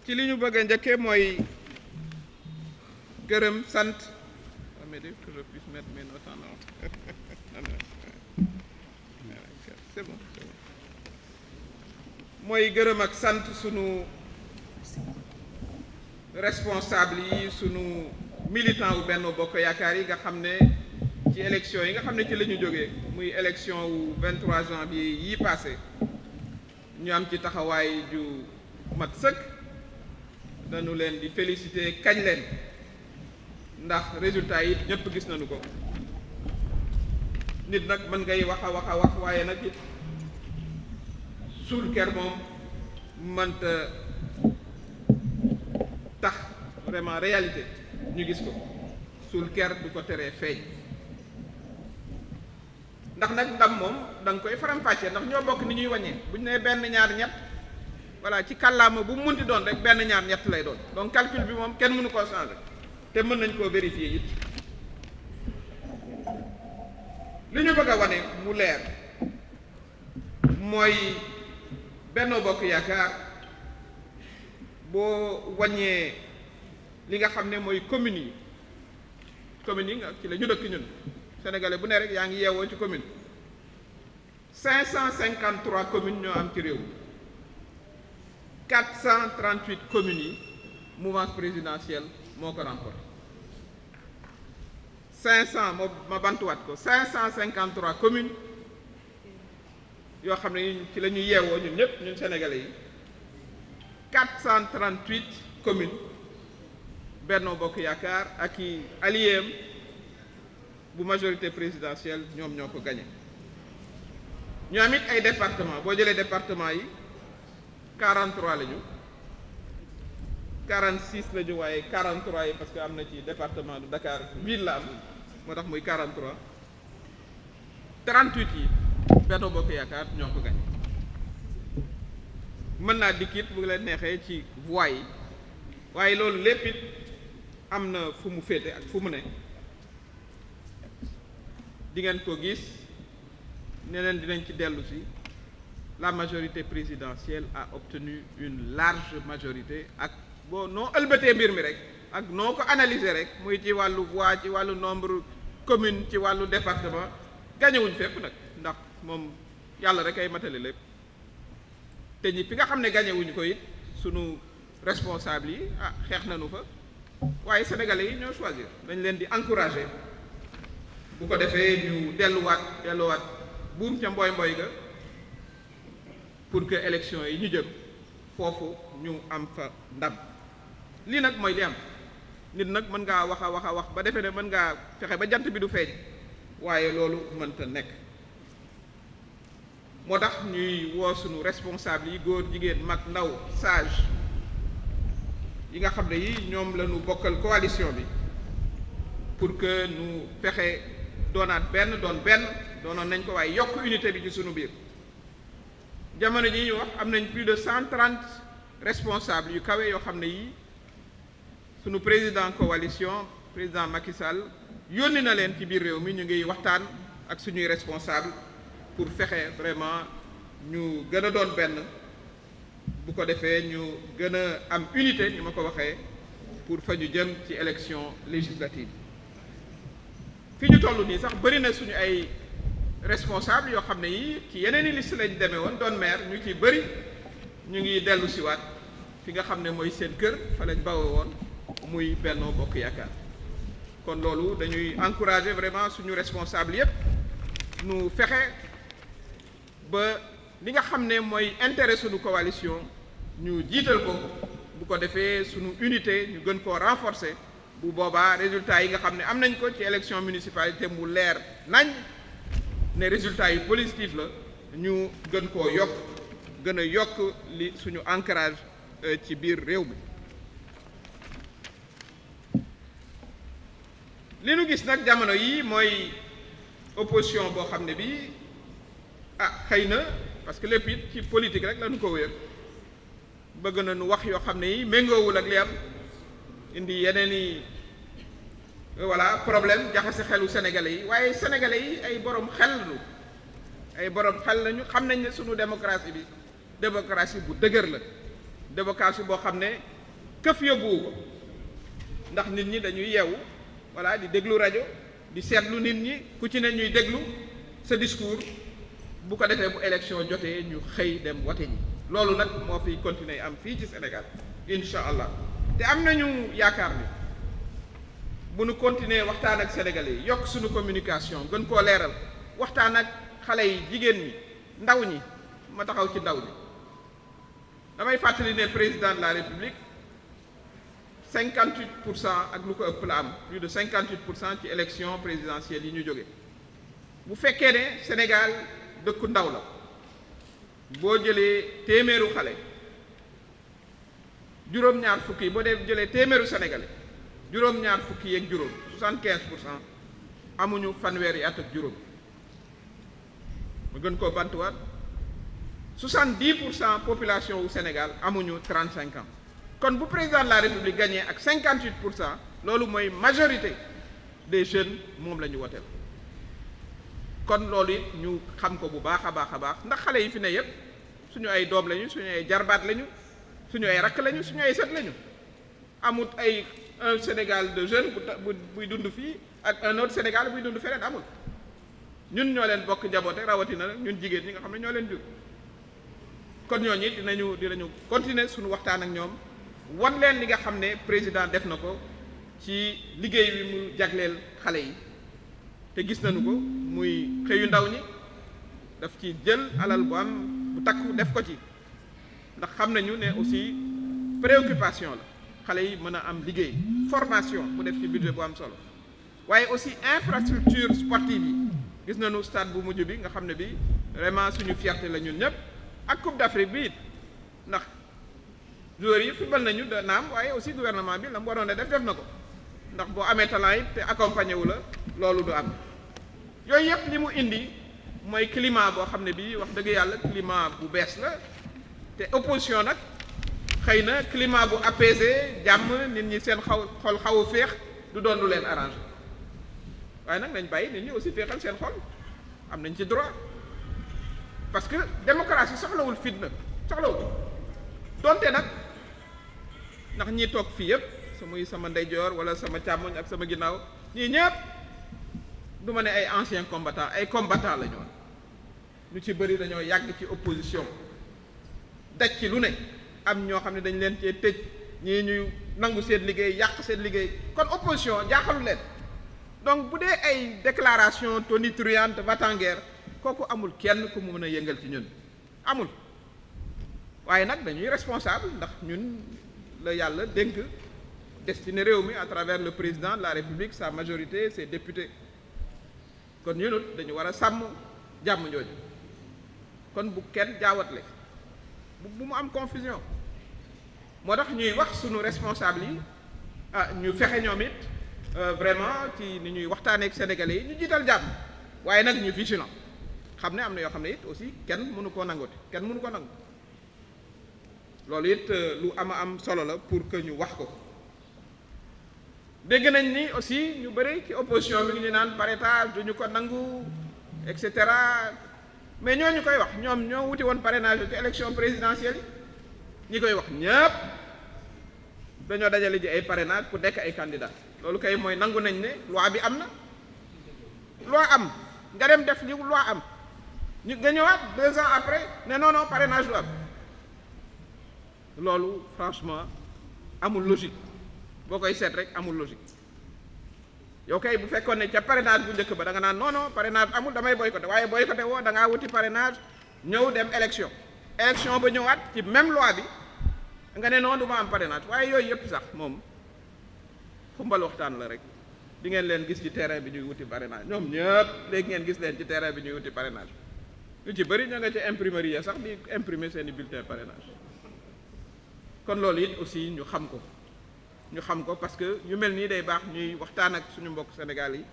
ci li ñu bëgg a njëkkee mooy gërëm sant que je puisse mettre mes notes en ordre. C'est bon. mooy gërëm ak sant sunu responsable yi sunu militant wu Benno Bokk Yaakaar yi nga xam ne ci élection yi nga xam ne ci la ñu jógee muy élection wu 23 janvier yi passé ñu am ci taxawaay ju mat sëkk dañu leen di féliciter kañ leen ndax résultat yi ñëpp gis nañu ko nit nag mën ngay wax a wax waaye nag it suul ker moom mënta tax vraiment réalité ñu gis ko suul ker du ko teree feeñ ndax nag ndam moom da nga koy faram-fàccee ndax ñoo bokk ni ñuy wàññee bu ñu nee benn ñaar ñett voilà ci kàllaama bu mu munti doon rek benn ñaar ñett lay doon donc calcul bi moom kenn mënu koo changer te mën nañ koo vérifier it li ñu bëgg a wane mu leer mooy Benno Bokk Yaakaar boo wàññee li nga xam ne mooy communes yi nga ci la ñu dëkk ñun sénégalais bu ne rek yaa ngi yeewoo ci commune 553 communes ñoo am ci réew 438 communes yi mouvance présidentielle moo ko remporté 500 ma bantuwaat ko 553 communes yoo xam ne ci la ñuy yeewoo ñun ñëpp ñun sénégalais yi 438 communes Benno Bokk Yaakaar ak i alliés bu majorité présidentielle ñoom ñoo ko gagné ñu am it ay département boo jëlee département yi 43 la ñu 46 la ñu waaye 43 yi parce que am na ci département de Dakar ville la am moo tax muy 43 38 yi Benno Bokk Yaakaar ñoo ko gagné mën naa dikkit bu leen neexee ci voix yi waaye loolu lépp it am na fu mu féete ak fu mu ne di ngeen ko gis neneen dinañ ci dellu si la majorité présidentielle a obtenu une large majorité ak boo noo ëlbatee mbir mi rek ak noo ko analyser rek muy ci wàllu voix ci wàllu nombre commune ci wàllu département gañewuñ fépp nag ndax moom yàlla rek ay matale lépp te ñi fi nga xam ne gañewuñ ko it sunu responsable yi xeex nañu fa waaye sénégalais yi ñoo choisir dañ leen di encourager bu ko defee ñu delluwaat buum ca mboy ga pour que élection yi ñu jëm foofu ñu am fa ndam lii nag mooy li am nit nag mën ngaa wax a wax ba defee ne mën ngaa fexe ba jant bi du feeñ waaye loolu mënta nekk moo tax ñuy woo sunu responsable yi góor jigéen mag ndaw sage yi nga xam ne yi ñoom la ñu bokkal coalition bi pour que ñu fexe doonaat doonoon nañ ko waaye yokk unité bi ci sunu biir jamono ji ñu wax am nañ plus de 130 responsables yu kawe yoo xam ne yi sunu président coalition président Macky Sall yónni na leen ci biir réew mi ñu ngi waxtaan ak suñuy responsable pour fexe vraiment ñu gën a doon benn bu ko defee ñu gën a am unité ni ma ko waxee pour fa ñu jëm ci élection législative fi ñu toll nii sax bëri na suñu ay responsable yoo xam ne yi ci yeneen i liste lañ demee woon doon maire ñu ci bëri ñu ngi dellu siwaat fi nga xam ne mooy seen kër fa lañ bawoo woon muy Benno Bokk Yaakaar kon loolu dañuy encourager vraiment suñu responsable yépp nu fexe ba li nga xam ne mooy intérêt suñu coalition ñu jiital ko bu ko defee suñu unité ñu gën koo renforcer bu boobaa résultat yi nga xam ne am nañ ko ci élection municipalité mu leer nañ ne résultat yu positif la ñu gën koo yokk gën a yokk li suñu ancrage ci biir réew mi li nu gis nag jamono yi mooy opposition boo xam ne bi xëy na parce que lépp it ci politique rek la ñu ko wéer bëgg na nu wax yoo xam ne yi méngoowul ak li am indi yeneen i voilà problème jaxase xelu sénégalais yi waaye sénégalais yi ay borom xel lañu xam nañ ne sunu démocratie bu dëgër la démocratie boo xam ne këf yóbbuwu ko ndax nit ñi dañuy yeewu voilà di déglu rajo di seetlu nit ñi ku ci ne ñuy déglu sa discours bu ko defee bu élection jotee ñu xëy dem wote ji loolu nag moo fiy continuer am fii ci Sénégal incha allah te am nañu yaakaar ni bu nu continuer waxtaan ak sénégalais yi yokk suñu communication gën koo leeral waxtaan ak xale yi jigéen ñi ndaw ñi ma taxaw ci ndaw ñi damay fàttali ne président de la république 58% ak lu ko ëpp la am plus de 58% ci élection présidentielle yi ñu jóge bu fekkee ne Sénégal dëkku ndaw la boo jëlee téeméeru xale juróom-ñaar fukki yi boo dee jëlee téeméeru sénégalais juróom-ñaar fukki yeeg juróom 75% amuñu fanweeri at ak juróom ma gën koo bantuwaat 70% population wu Sénégal amuñu 35 ans kon bu président de la république gagné ak 58% loolu mooy majorité des jeunes moom la ñu woteel kon loolu it ñu xam ko bu baax a baax a baax ndax xale yi fi ne yépp suñu ay doom lañu suñu ay jarbaat lañu suñu ay rakk lañu suñu ay sët lañu amut ay un Sénégal de jeunes buy dund fii ak un autre Sénégal buy dund feneen amul ñun ñoo leen bokk njaboote rawatina ñun jigéen ñi nga xam ne ñoo leen jur kon ñooñu it dinañu continuer suñu waxtaan ak ñoom wan leen li nga xam ne président def na ko ci liggéey wi mu jagleel xale yi te gis nañu ko muy xëyu ndaw ñi daf ci jël alal bu am bu takku def ko ci ndax xam nañu ne aussi préoccupation la xale yi mën a am liggéey formation mu def ci budget bu am solo waaye aussi infrastructure sportive yi gis nañu stade bu mujj bi nga xam ne bi vraiment suñu fierté la ñun ñëpp ak Coupe d'Afrique bi it ndax joueurs yi football nañu da naam waaye aussi gouvernement bi la mu waroon a def na ko ndax boo amee talent it te accompagné wu la loolu du am yooyu yëpp li mu indi mooy climat boo xam ne bii wax dëgg yàlla climat bu bees la te opposition nag xëy na climat bu apaisé jàmm nit ñi seen xol xaw a féex du doon lu leen arrangé waaye nag nañ bàyyi nit ñi aussi féexal seen xol am nañ ci droit parce que démocratie soxlawul fitna soxlawul donte nag ndax ñi toog fii yëpp sama ndeyjoor wala sama càmmoñ ak sama ginnaaw ñii ñëpp du ma ne ay anciens combattants ay combattants la ñu woon ñu ci bëri dañoo yàgg ci opposition daj ci lu ne am ñoo xam ne dañ leen cee tëj ñii ñuy nangu seen liggéey yàq seen liggéey kon opposition jaaxalu leen donc bu dee ay déclaration tonitruante va-t-en-guerre kooku amul kenn ku mu mën a yëngal ci ñun amul waaye nag dañuy responsable ndax ñun la yàlla dénk destiné réew mi à travers le président de la République sa majorité ses députés kon ñunut dañu war a sàmm jàmm jooju kon bu kenn jaawatle bu mu am confusion moo tax ñuy wax sunu responsable yi ñu fexe ñoom it vraiment ci ni ñuy waxtaanee ak sénégalais yi ñu jiital jàmm waaye nag ñu vigilant xam ne am na yoo xam ne it aussi kenn mënu koo nangooti kenn mënu ko nangu loolu it lu am solo la pour que ñu wax ko dégg nañ ni aussi ñu bëri ci opposition bi ñu naan parrainage du ñu ko nangu et cetera mais ñooñu koy wax ñoom ñoo wuti woon parrainage ci élection présidentielle yi ñi koy wax ñëpp dañoo dajale ji ay parrainage pour nekk ay candidat loolu kay mooy nangu nañ ne loi bi am na loi am nga dem def li loi am ñu nga ñëwaat 2 ans après ne non parrainage lu am loolu franchement amul logique boo koy seet rek amul logique yow kay bu fekkoon ne ca parrainage bu njëkk ba da nga naan non parrainage amul damay boycotté waaye boycotté woo da ngaa wuti parrainage ñëw dem élection ba ñëwaat ci même loi bi nga ne non du ma am parrainage waaye yooyu yëpp sax moom xumbal waxtaan la rek di ngeen leen gis ci terrain bi ñuy wuti parrainage ñoom ñëpp léegi ngeen gis leen ci terrain bi ñuy wuti parrainage ñu ci bëri ña nga ci imprimerie ya sax di imprimer seeni bulletin parrainage kon loolu it aussi ñu xam ko parce que ñu mel nii day baax ñuy waxtaan ak suñu mbokk Sénégal yi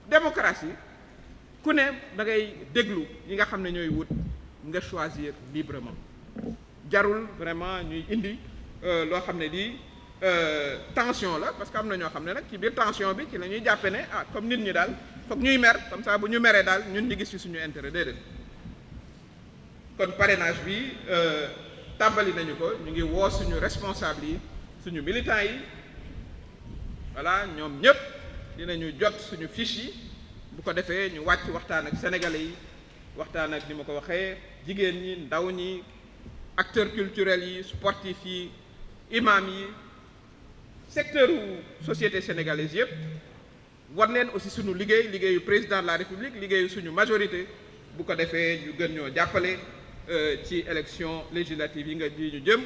démocratie ku ne da ngay déglu ñi nga xam ne ñooy wut nga choisir librement jarul vraiment ñuy indi loo xam ne di tension la parce que am na ñoo xam ne nag ci biir tension bi ci la ñuy jàppe ne comme nit ñi daal foog ñuy mer comme ça bu ñu meree daal ñun ñu gis ci suñu intérêt déedéet kon parrainage bi tàmbali nañu ko ñu ngi woo suñu responsable yi suñu militants yi voilà ñoom ñëpp dinañu jot suñu fiche yi bu ko defee ñu wàcc waxtaan ak sénégalais yi waxtaan ak ni ma ko waxee jigéen ñi ndaw ñi acteurs culturels yi sportifs yi imam yi secteur société sénégalaise yëpp war leen aussi suñu liggéeyu président de la république liggéeyu suñu majorité bu ko defee ñu gën ñoo jàppale ci élection législative yi ñu jëm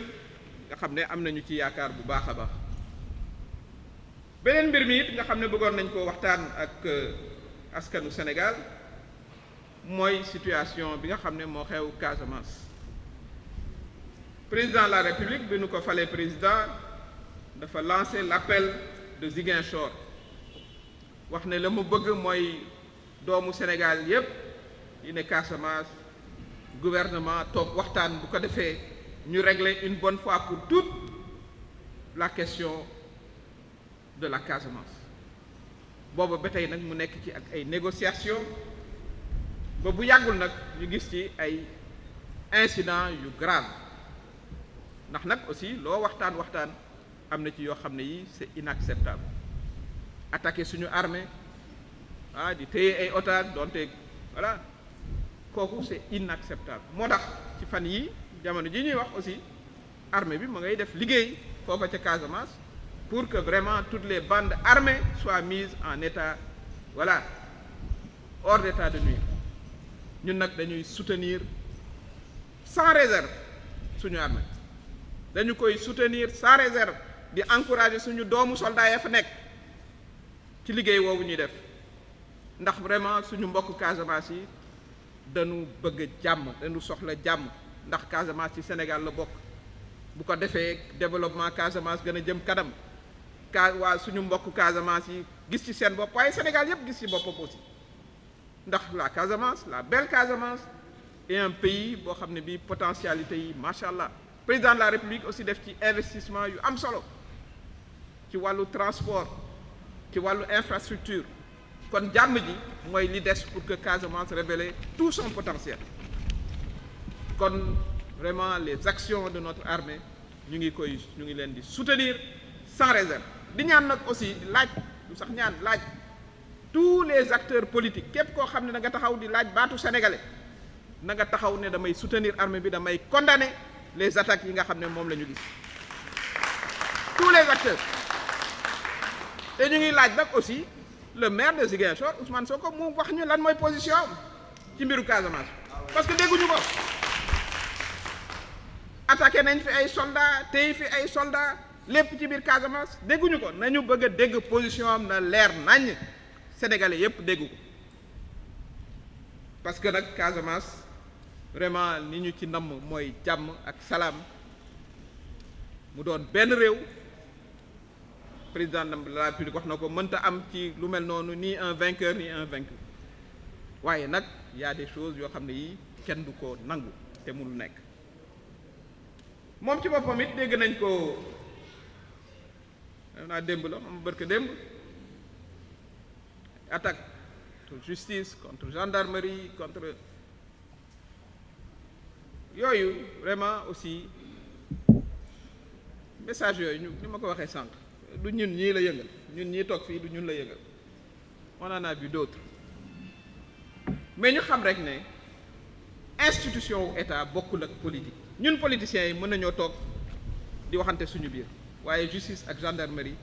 nga xam ne am nañu ci yaakaar bu baax a baax. beneen mbir mi it nga xam ne bëggoon nañ ko waxtaan ak askanu Sénégal mooy situation bi nga xam ne moo xew Casamance. président de la république bi nu ko falee président dafa lancer l'appel de Ziguinchor wax ne la mu bëgg mooy doomu Sénégal yépp yi ne Casamance gouvernement toog waxtaan bu ko defee ñu régler une bonne fois pour toutes la question de la Casamance booba ba tey nag mu nekk ci ak ay négociations ba bu yàggul nag ñu gis ci ay incidents yu grave ndax nag aussi loo waxtaan am na ci yoo xam ne yi c'est inacceptable attaquer suñu armée di téye ay otages donte voilà kooku c'est inacceptable moo tax ci fan yi jamono ji ñuy wax aussi armée bi mu ngay def liggéey foofa ca Casamance pour que vraiment toutes les bandes armées soient mises en état voilà hors d'état de nuire ñun nag dañuy soutenir sans réserve suñu armée dañu koy soutenir sans réserve di encourager suñu doomu soldats ya fa nekk ci liggéey woowu ñuy def ndax vraiment suñu mbokk Casamance yi dañu bëgg jàmm dañu soxla jàmm ndax Casamance ci Sénégal la bokk bu ko defee développement Casamance gën a jëm kanam waa suñu mbokk Casamance yi gis ci seen bopp waaye Sénégal yëpp gis ci boppam aussi ndax la Casamance la belle Casamance est un pays boo xam ne bii potentialité yi macha allah président de la République aussi def ci investissement yu am solo ci wàllu transport ci wàllu infrastructure kon jàmm ji mooy li des pour que Casamance révèle tout son potentiel kon vraiment les actions de notre armée ñu ngi leen di soutenir sans réserve di ñaan nag aussi di laaj du sax ñaan laaj tous les acteurs politiques képp koo xam ne da nga taxaw di laaj baatu sénégalais na nga taxaw ne damay soutenir armée bi damay condamner les attaques yi nga xam ne moom la ñu gis tous les acteurs te ñu ngi laaj nag aussi le maire de Ziguinchor Ousmane Sonko mu wax ñu lan mooy position am ci mbiru Casamance parce que dégguñu ko attaqué nañ fi ay soldats tey fi ay soldats lépp ci biir Casamance dégguñu ko nañu bëgg a dégg position am na leer nañ sénégalais yépp déggu ko parce que nag Casamance vraiment ni ñu ci namm mooy jàmm ak salaam mu doon benn réew président de la République wax na ko mënta am ci lu mel noonu ni un vainqueur ni un vaincu waaye nag y a des choses yoo xam ne yi kenn du ko nangu te mënul nekk moom ci boppam it dégg nañ ko naa démb la moom bërka démb attaque contre justice contre gendarmerie contre yooyu vraiment aussi message yooyu ñu ni ma ko waxee sànq du ñun ñii la yëngal ñun ñii toog fii du ñun la yëngal on en a vu d'autres mais ñu xam rek ne institution wu état bokkul ak politique ñun politiciens yi mën nañoo toog di waxante suñu biir waaye justice ak gendarmerie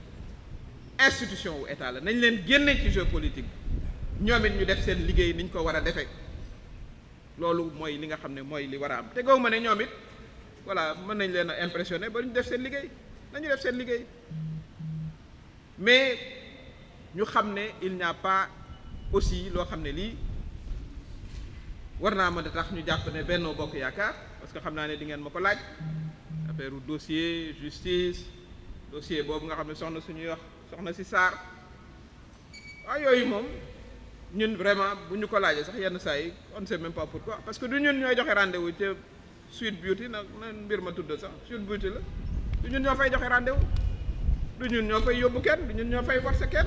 institution wu état la nañ leen génne ci jeu politique ñoom it ñu def seen liggéey ni ñu ko war a defee loolu mooy li nga xam ne mooy li war a am te gaw ma ne ñoom it voilà mën nañ leen a impressionné ba ñu def seen liggéey nañu def seen liggéey mais ñu xam ne il n'y a pas aussi loo xam ne lii war naa mën a tax ñu jàpp ne Benno Bokk Yaakaar parce que xam naa ne di ngeen ma ko laaj affaire dossier justice dossier boobu nga xam ne soxna si Sarr waaw yooyu moom ñun vraiment bu ñu ko laajee sax yenn saa yi on ne sait même pas pourquoi parce que du ñun ñooy joxe rendez-vous ca Sweet Beauty nag na mbir ma tudd sax Sweet Beauty la du ñun ñoo fay joxe rendez-vous du ñun ñoo fay yóbbu kenn du ñun ñoo fay forcer kenn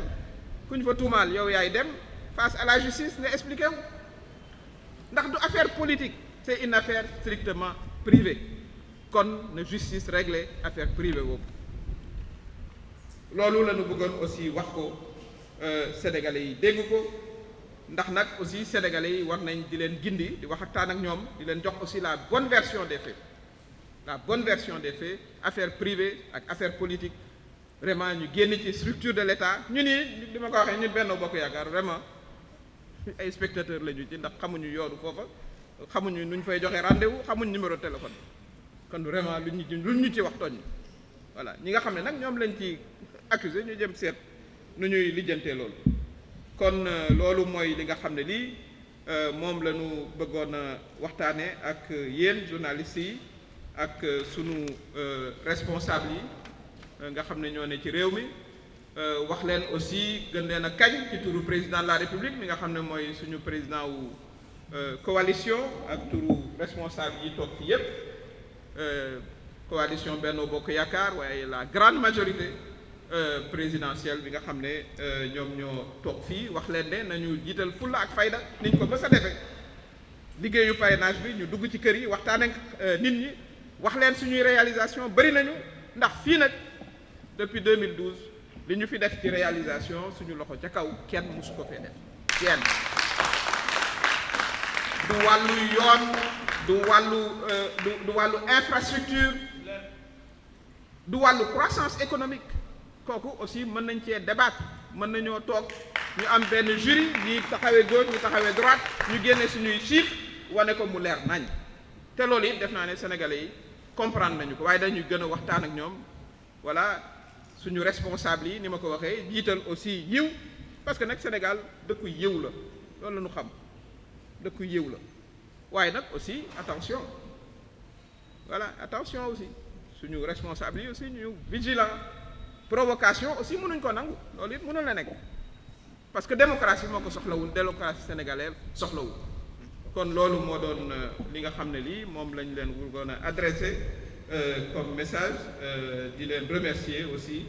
ku ñu fa tuumaal yow yaay dem face à la justice nga expliqué wu ndax du affaire politique c'est une affaire strictement privée kon na justice régler affaire privée boobu loolu la ñu bëggoon aussi wax ko sénégalais yi dégg ko ndax nag aussi sénégalais yi war nañ di leen gindi di waxtaan ak ñoom di leen jox aussi la bonne version des faits la bonne version des faits affaire privée ak affaire politique vraiment ñu génn ci structure de l'État ñu nii li ma ko waxee ñun Benno Bokk Yaakaar vraiment ay spectateurs la ñu ci ndax xamuñu yoonu foofa xamuñu nu ñu fay joxe rendez-vous xamuñu numéro téléphone kon vraiment lu ñu ci wax tooñ voilà ñi nga xam ne nag ñoom lañ ci accusé ñu jëm seet nu ñuy lijjantee loolu kon loolu mooy li nga xam ne lii moom la ñu bëggoon a waxtaanee ak yéen journalistes yi ak sunu responsable yi nga xam ne ñoo ne ci réew mi wax leen aussi gën leen a kañ ci turu président de la République mi nga xam ne mooy suñu président wu coalition ak turu responsable yi toog fi yépp coalition Benno Bokk Yaakaar waaye la grande majorité présidentielle bi nga xam ne ñoom ñoo toog fii wax leen ne nañu jiital fulla ak fayda niñ ko mës a defee liggéeyu parrainage bi ñu dugg ci kër yi waxtaan ak nit ñi wax leen suñuy réalisation bari nañu ndax fii nag depuis 2012 li ñu fi def ci réalisation suñu loxo ca kaw kenn musu ko fee def kenn du wàllu yoon du wàllu infrastructure du wàllu croissance économique kooku aussi mën nañ cee débattre mën nañoo toog ñu am benn jury ñi taxawee gauche ñu taxawee droite ñu génne suñuy chiffres wane ko mu leer nañ te loolu it def naa ne sénégalais yi comprendre nañu ko waaye dañuy gën a waxtaan ak ñoom voilà suñu responsable yi ni ma ko waxee jiital aussi yiw parce que nag Sénégal dëkku yiw la loolu la ñu xam dëkku yiw la waaye nag aussi attention voilà attention aussi suñu responsable yi aussi ñu vigilant provocation aussi mënuñ ko nangu loolu it mënul la nekk parce que démocratie moo ko soxlawul démocratie sénégalaise soxlawul kon loolu moo doon li nga xam ne lii moom lañ leen bëggoon a adressé comme message di leen remercier aussi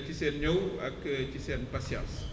ci seen ñëw ak ci seen patience